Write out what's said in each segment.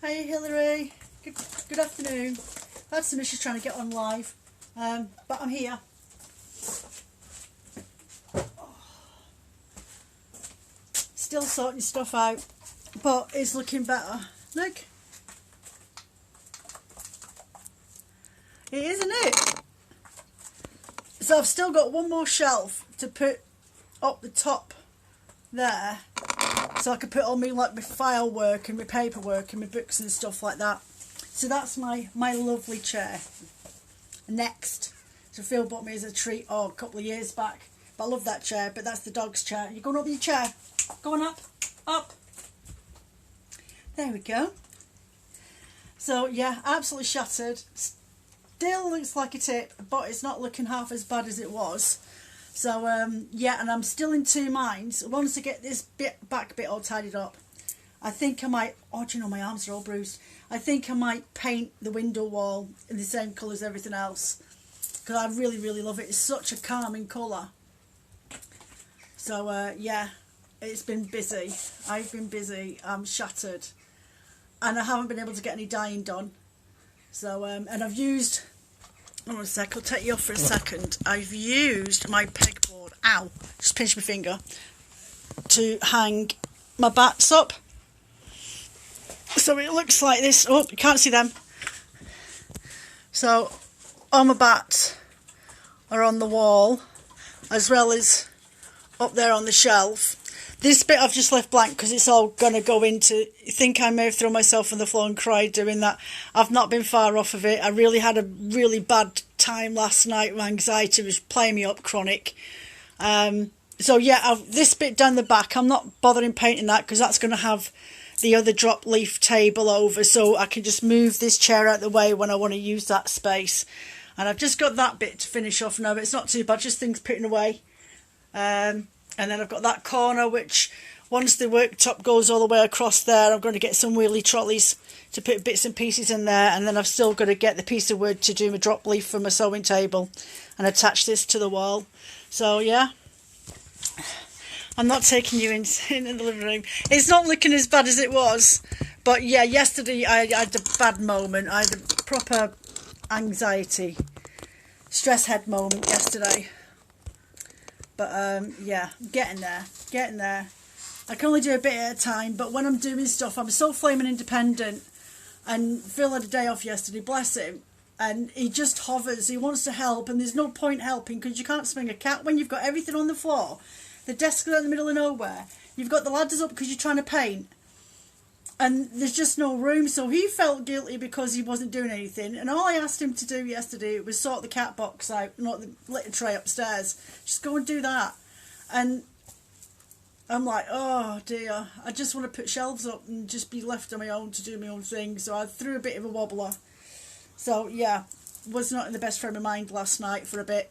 Hey Hilary, good afternoon. I had some issues trying to get on live, but I'm here. Still sorting stuff out, but it's looking better. Look. It is, isn't it? So I've still got one more shelf to put up the top there, so I can put all my file work and my paperwork and my books and stuff like that. So that's my lovely chair. Next, so Phil bought me as a treat a couple of years back, but I love that chair. But that's the dog's chair. You going up your chair? Going up. There we go. So yeah, absolutely shattered. Still looks like a tip, but it's not looking half as bad as it was. So yeah, and I'm still in two minds. Once I get this back bit all tidied up, I think I might, oh do you know, my arms are all bruised. I think I might paint the window wall in the same colour as everything else, because I really love it. It's such a calming colour. So yeah, it's been busy. I've been busy. I'm shattered, and I haven't been able to get any dyeing done. So and I've used, hold on a sec, I'll take you off for a second. I've used my pegboard, ow, just pinched my finger, to hang my bats up. So it looks like this. Oh, you can't see them. So all my bats are on the wall, as well as up there on the shelf. This bit I've just left blank because it's all going to go into, I think I may have thrown myself on the floor and cried doing that. I've not been far off of it. I really had a really bad time last night. My anxiety was playing me up chronic. So yeah, this bit down the back, I'm not bothering painting that because that's going to have the other drop leaf table over, so I can just move this chair out the way when I want to use that space. And I've just got that bit to finish off now, but it's not too bad, just things putting away. And then I've got that corner, which once the worktop goes all the way across there, I'm going to get some wheelie trolleys to put bits and pieces in there. And then I've still got to get the piece of wood to do my drop leaf for my sewing table and attach this to the wall. So yeah, I'm not taking you in the living room. It's not looking as bad as it was. But yeah, yesterday I had a bad moment. I had a proper anxiety, stress head moment yesterday. But yeah, getting there. I can only do a bit at a time, but when I'm doing stuff, I'm so flaming independent. And Phil had a day off yesterday, bless him, and he just hovers. He wants to help, and there's no point helping because you can't swing a cat when you've got everything on the floor. The desk is out in the middle of nowhere. You've got the ladders up because you're trying to paint, and there's just no room. So he felt guilty because he wasn't doing anything, and all I asked him to do yesterday was sort the cat box out, not the litter tray upstairs. Just go and do that. And I'm like, oh dear, I just want to put shelves up and just be left on my own to do my own thing. So I threw a bit of a wobbler. So yeah, was not in the best frame of mind last night for a bit.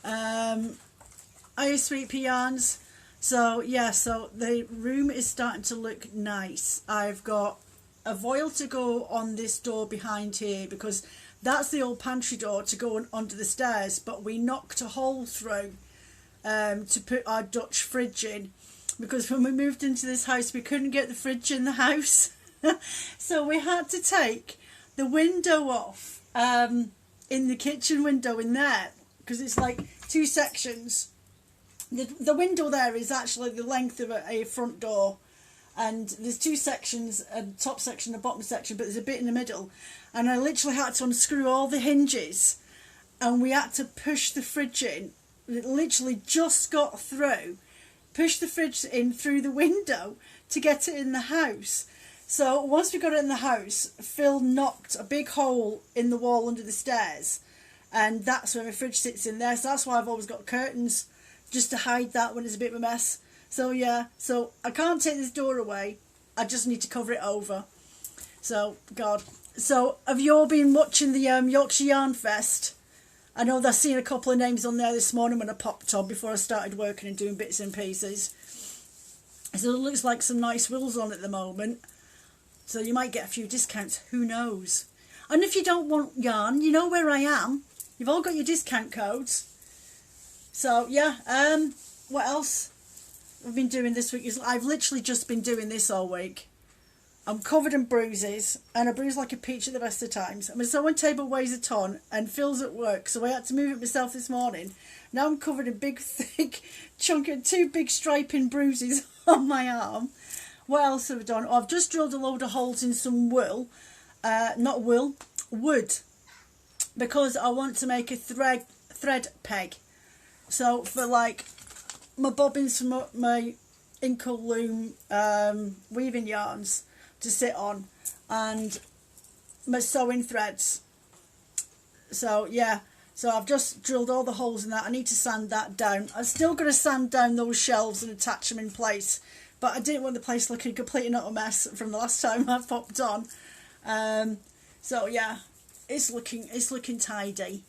Are you sweet pea yarns? So yeah, so the room is starting to look nice. I've got a voile to go on this door behind here because that's the old pantry door to go onto the stairs, but we knocked a hole through to put our Dutch fridge in, because when we moved into this house we couldn't get the fridge in the house. So we had to take the window off in the kitchen window in there, because it's like two sections. The window there is actually the length of a front door, and there's two sections, a top section and a bottom section, but there's a bit in the middle, and I literally had to unscrew all the hinges, and we had to push the fridge in. It literally just got through, push the fridge in through the window to get it in the house. So once we got it in the house, Phil knocked a big hole in the wall under the stairs, and that's where my fridge sits in there. So that's why I've always got curtains, just to hide that when it's a bit of a mess. So yeah, so I can't take this door away, I just need to cover it over. So God, so have you all been watching the Yorkshire Yarn Fest? I know I've seen a couple of names on there this morning when I popped on before I started working and doing bits and pieces. So it looks like some nice wheels on at the moment, so you might get a few discounts, who knows. And if you don't want yarn, you know where I am. You've all got your discount codes. So yeah, what else I've been doing this week is I've literally just been doing this all week. I'm covered in bruises, and I bruise like a peach at the best of times. My sewing table weighs a ton and Phil's at work, so I had to move it myself this morning. Now I'm covered in big, thick chunk of 2 big striping bruises on my arm. What else have I done? Oh, I've just drilled a load of holes in some wool. Not wool, wood. Because I want to make a thread peg. So for like my bobbins for my Inkle loom weaving yarns to sit on, and my sewing threads. So yeah, so I've just drilled all the holes in that. I need to sand that down. I'm still going to sand down those shelves and attach them in place, but I didn't want the place looking completely not a mess from the last time I popped on. So yeah, it's looking tidy,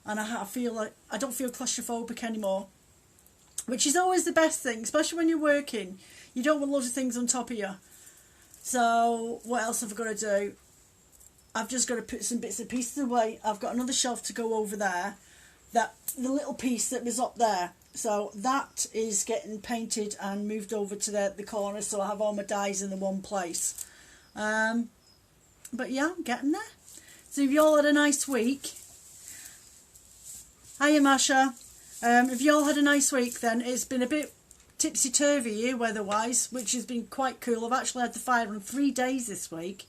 and I feel like I don't feel claustrophobic anymore, which is always the best thing, especially when you're working. You don't want loads of things on top of you. So what else have I got to do? I've just got to put some bits and pieces away. I've got another shelf to go over there. The little piece that was up there. So that is getting painted and moved over to the corner, so I have all my dies in the one place. But yeah, I'm getting there. So if you all had a nice week. Hiya Masha. If you all had a nice week, then it's been a bit tipsy-turvy here weather-wise, which has been quite cool. I've actually had the fire on 3 days this week.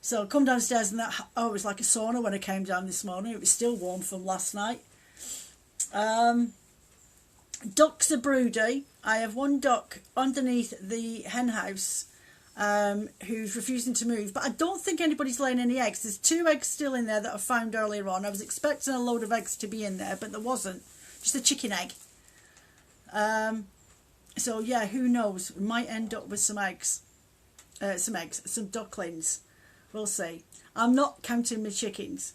So I come downstairs and it was like a sauna when I came down this morning. It was still warm from last night. Ducks are broody. I have one duck underneath the hen house who's refusing to move, but I don't think anybody's laying any eggs. There's 2 eggs still in there that I found earlier on. I was expecting a load of eggs to be in there, but there wasn't. Just a chicken egg. So yeah, who knows? We might end up with some ducklings. We'll see. I'm not counting my chickens.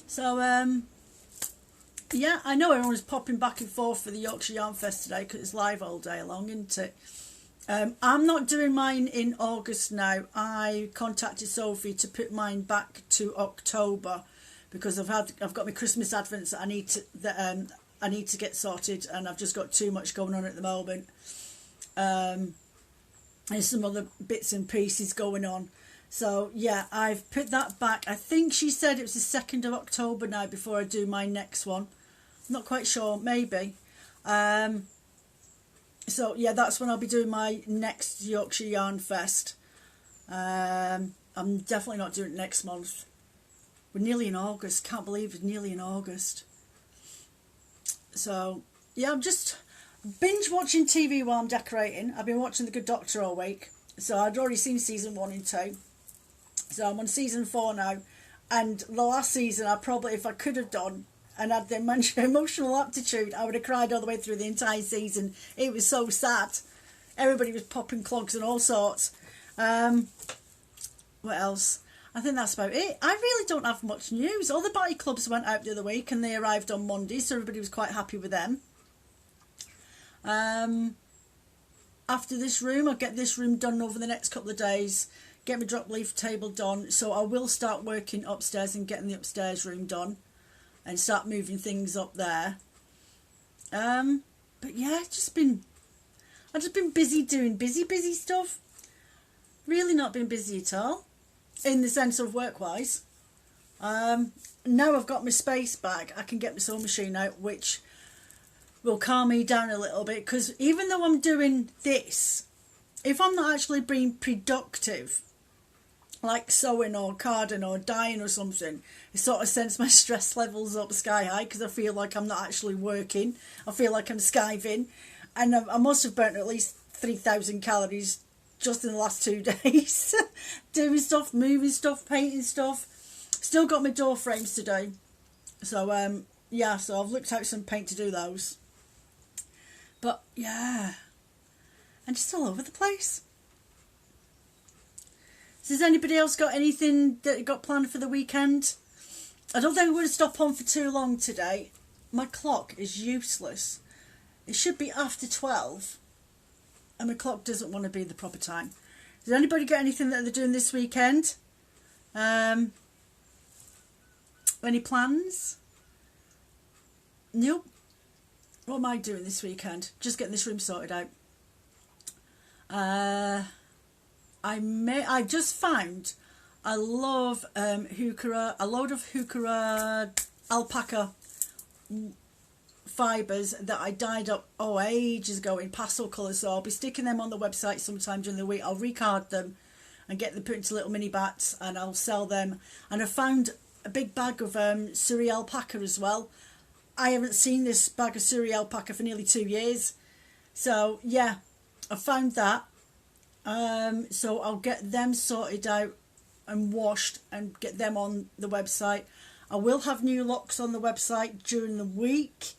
So yeah, I know everyone's popping back and forth for the Yorkshire Yarn Fest today because it's live all day long, isn't it? I'm not doing mine in August now. I contacted Sophie to put mine back to October because I've got my Christmas advents that I need to get sorted, and I've just got too much going on at the moment. And some other bits and pieces going on. So yeah, I've put that back. I think she said it was the 2nd of October now before I do my next one. I'm not quite sure, maybe. So yeah, that's when I'll be doing my next Yorkshire Yarn Fest. I'm definitely not doing it next month. We're nearly in August. Can't believe it's nearly in August. So yeah, I'm just binge watching TV while I'm decorating. I've been watching The Good Doctor all week. So I'd already seen season 1 and 2. So I'm on season 4 now. And the last season, I probably, if I could have done and had the emotional aptitude, I would have cried all the way through the entire season. It was so sad. Everybody was popping clogs and all sorts. What else? I think that's about it. I really don't have much news. All the body clubs went out the other week and they arrived on Monday, so everybody was quite happy with them. After this room, I'll get this room done over the next couple of days, get my drop leaf table done, so I will start working upstairs and getting the upstairs room done and start moving things up there. But yeah, I've just been busy doing busy stuff. Really not been busy at all, in the sense of work-wise. Now I've got my space back, I can get my sewing machine out, which will calm me down a little bit, because even though I'm doing this, if I'm not actually being productive, like sewing or carding or dyeing or something, it sort of sends my stress levels up sky high, because I feel like I'm not actually working. I feel like I'm skiving, and I must have burnt at least 3,000 calories just in the last 2 days. Doing stuff, moving stuff, painting stuff. Still got my door frames to do. So yeah, so I've looked out some paint to do those. But yeah, I'm just all over the place. So has anybody else got anything that got planned for the weekend? I don't think I'm going to stop on for too long today. My clock is useless. It should be after 12. And my clock doesn't want to be the proper time. Does anybody got anything that they're doing this weekend? Any plans? Nope. what am I doing this weekend? Just getting this room sorted out. I just found I love heuchera, a load of heuchera alpaca fibres that I dyed up ages ago in pastel colours, so I'll be sticking them on the website sometime during the week. I'll recard them and get them put into little mini bats, and I'll sell them. And I found a big bag of Surrey alpaca as well. I haven't seen this bag of Surrey alpaca for nearly 2 years, so yeah, I found that. So I'll get them sorted out and washed and get them on the website. I will have new locks on the website during the week.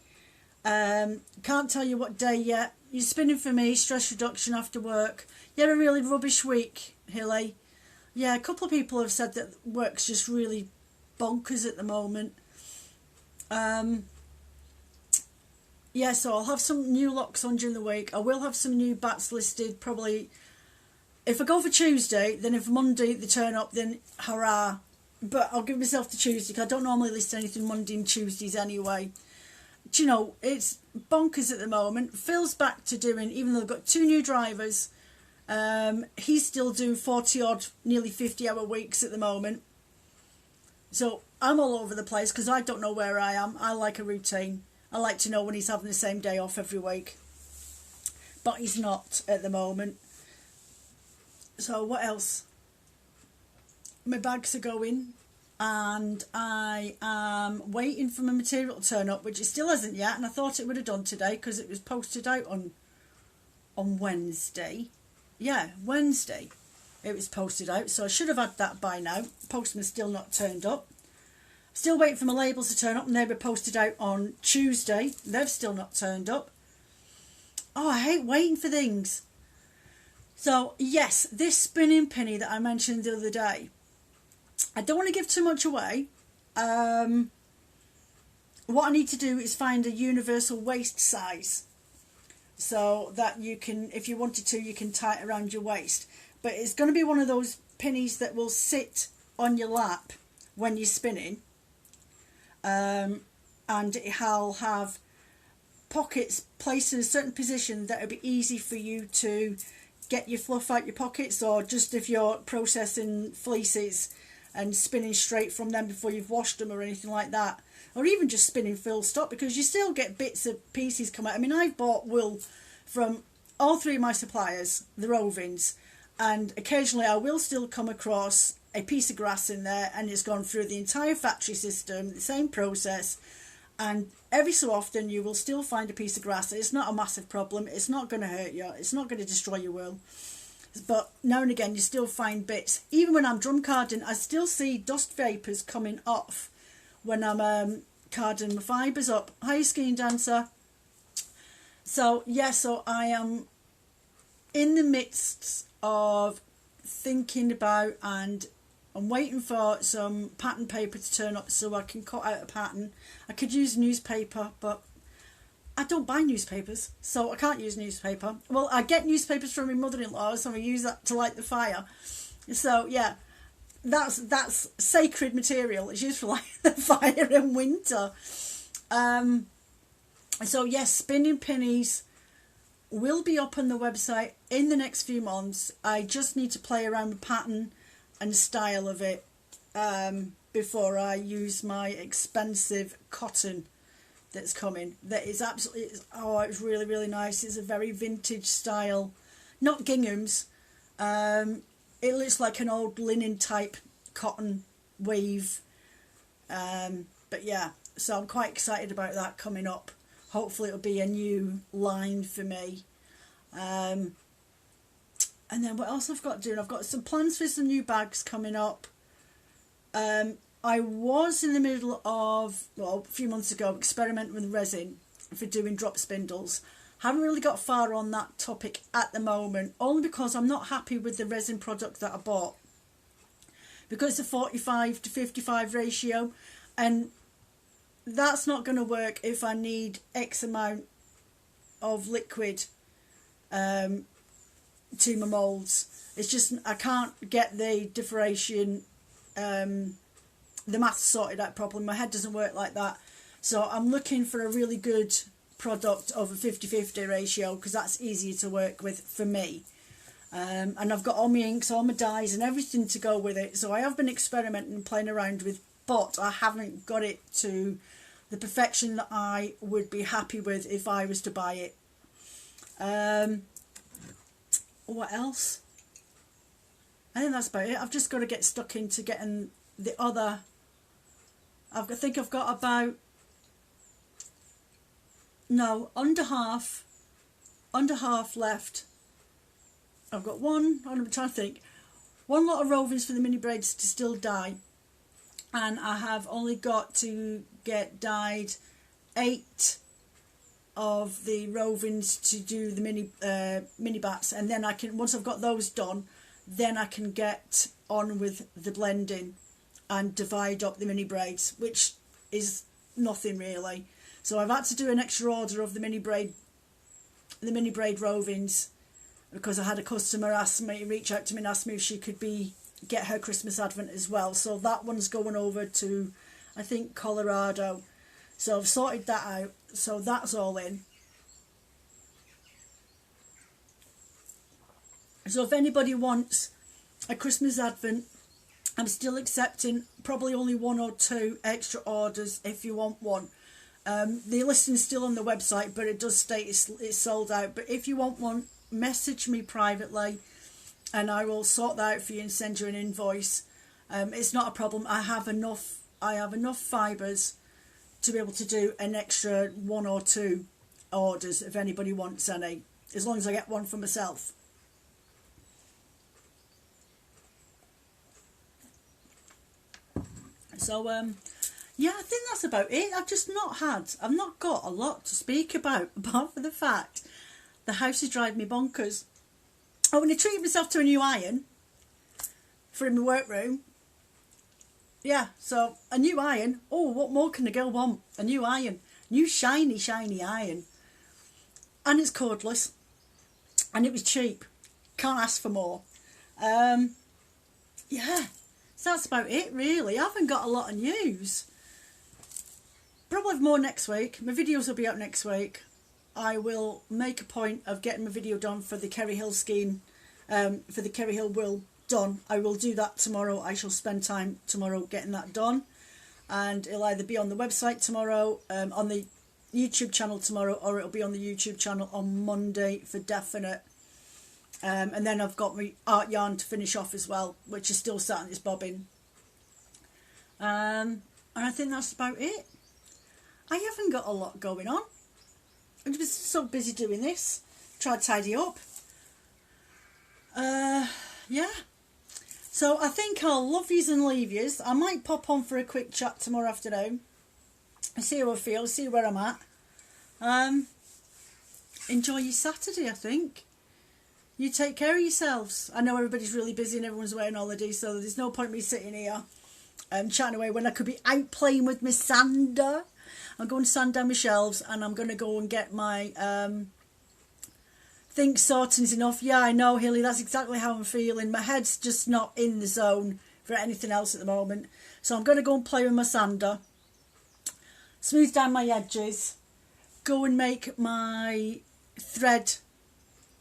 Can't tell you what day yet. You're spinning for me, stress reduction after work. You had a really rubbish week, Hilly. Yeah, a couple of people have said that work's just really bonkers at the moment. Yeah, so I'll have some new locks on during the week. I will have some new bats listed probably. If I go for Tuesday, then if Monday they turn up, then hurrah. But I'll give myself to Tuesday, because I don't normally list anything Monday and Tuesdays anyway. Do you know, it's bonkers at the moment. Phil's back to doing, even though I've got 2 new drivers, he's still doing 40 odd, nearly 50 hour weeks at the moment. So I'm all over the place because I don't know where I am. I like a routine. I like to know when he's having the same day off every week. But he's not at the moment. So what else? My bags are going, and I am waiting for my material to turn up, which it still hasn't yet, and I thought it would have done today because it was posted out on Wednesday. Yeah, Wednesday it was posted out, so I should have had that by now. Postman's still not turned up. Still waiting for my labels to turn up, and they were posted out on Tuesday. They've still not turned up. Oh, I hate waiting for things. So, yes, this spinning penny that I mentioned the other day, I don't want to give too much away. What I need to do is find a universal waist size, so that you can, if you wanted to, you can tie it around your waist. But it's going to be one of those pennies that will sit on your lap when you're spinning. And it'll have pockets placed in a certain position that will be easy for you to get your fluff out your pockets, or just if you're processing fleeces and spinning straight from them before you've washed them or anything like that, or even just spinning full stop, because you still get bits of pieces come out. I mean, I've bought wool from all 3 of my suppliers, the Rovings, and occasionally I will still come across a piece of grass in there, and it's gone through the entire factory system, the same process, and every so often you will still find a piece of grass. It's not a massive problem, it's not going to hurt you, it's not going to destroy your wool, but now and again you still find bits. Even when I'm drum carding, I still see dust vapours coming off when I'm carding my fibres up. Hi, skiing dancer. So yeah, so I am in the midst of thinking about, and I'm waiting for some pattern paper to turn up so I can cut out a pattern. I could use newspaper, but I don't buy newspapers, so I can't use newspaper. Well, I get newspapers from my mother-in-law, so I use that to light the fire. So yeah, that's sacred material. It's used for lighting the fire in winter. So yes, spinning pennies will be up on the website in the next few months. I just need to play around with pattern and style of it before I use my expensive cotton that's coming. That is absolutely, it's really, really nice. It's a very vintage style, not ginghams. It looks like an old linen type cotton weave. But yeah, so I'm quite excited about that coming up. Hopefully it'll be a new line for me. And then what else I've got doing? I've got some plans for some new bags coming up. I was in the middle of, well, a few months ago, experimenting with resin for doing drop spindles. Haven't really got far on that topic at the moment, only because I'm not happy with the resin product that I bought. Because it's a 45 to 55 ratio, and that's not going to work if I need X amount of liquid to my moulds. It's just, I can't get the differentiation, the maths sorted out properly. My head doesn't work like that. So I'm looking for a really good product of a 50-50 ratio, because that's easier to work with for me. And I've got all my inks, all my dyes and everything to go with it. So I have been experimenting and playing around with, but I haven't got it to the perfection that I would be happy with if I was to buy it. What else? I think that's about it. I've just got to get stuck into getting the other. I think I've got about, no, under half left. I've got one, I'm trying to think, one lot of rovings for the mini braids to still dye, and I have only got to get dyed 8 of the rovings to do the mini bats, and then I can, once I've got those done, then I can get on with the blending and divide up the mini braids, which is nothing really. So I've had to do an extra order of the mini braid rovings, because I had a customer reach out to me and ask me if she could get her Christmas advent as well. So that one's going over to, I think, Colorado. So I've sorted that out. So that's all in. So if anybody wants a Christmas advent, I'm still accepting probably only 1 or 2 extra orders if you want one. The listing's still on the website, but it does state it's sold out. But if you want one, message me privately and I will sort that out for you and send you an invoice. It's not a problem. I have enough fibres to be able to do an extra 1 or 2 orders if anybody wants any, as long as I get one for myself. So yeah, I think that's about it. I've not got a lot to speak about, apart from the fact the house is driving me bonkers. I want to treat myself to a new iron for in my workroom. Yeah, so a new iron. Oh, what more can a girl want? A new iron. New shiny iron. And it's cordless. And it was cheap. Can't ask for more. Yeah, so that's about it really. I haven't got a lot of news. Probably have more next week. My videos will be out next week. I will make a point of getting my video done for the Kerry Hill scheme, for the Kerry Hill will done. I will do that tomorrow. I shall spend time tomorrow getting that done, and it'll either be on the website tomorrow, on the YouTube channel tomorrow, or it'll be on the YouTube channel on Monday for definite. And then I've got my art yarn to finish off as well, which is still sat in this bobbin. And I think that's about it. I haven't got a lot going on. I'm just so busy doing this. Try to tidy up. Yeah. So I think I'll love yous and leave yous. I might pop on for a quick chat tomorrow afternoon. See how I feel. See where I'm at. Enjoy your Saturday, I think. You take care of yourselves. I know everybody's really busy and everyone's away on holiday, so there's no point me sitting here chatting away when I could be out playing with my sander. I'm going to sand down my shelves, and I'm going to go and get my think sorting's enough. Yeah, I know, Hilly, that's exactly how I'm feeling. My head's just not in the zone for anything else at the moment. So I'm going to go and play with my sander, smooth down my edges, go and make my thread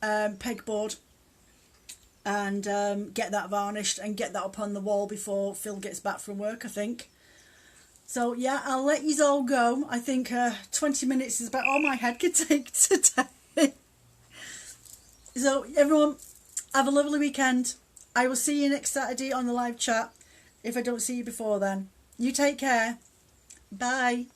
pegboard, and get that varnished and get that up on the wall before Phil gets back from work, I think. So yeah, I'll let you all go. I think 20 minutes is about all my head could take today. So everyone, have a lovely weekend. I will see you next Saturday on the live chat, if I don't see you before then. You take care. Bye.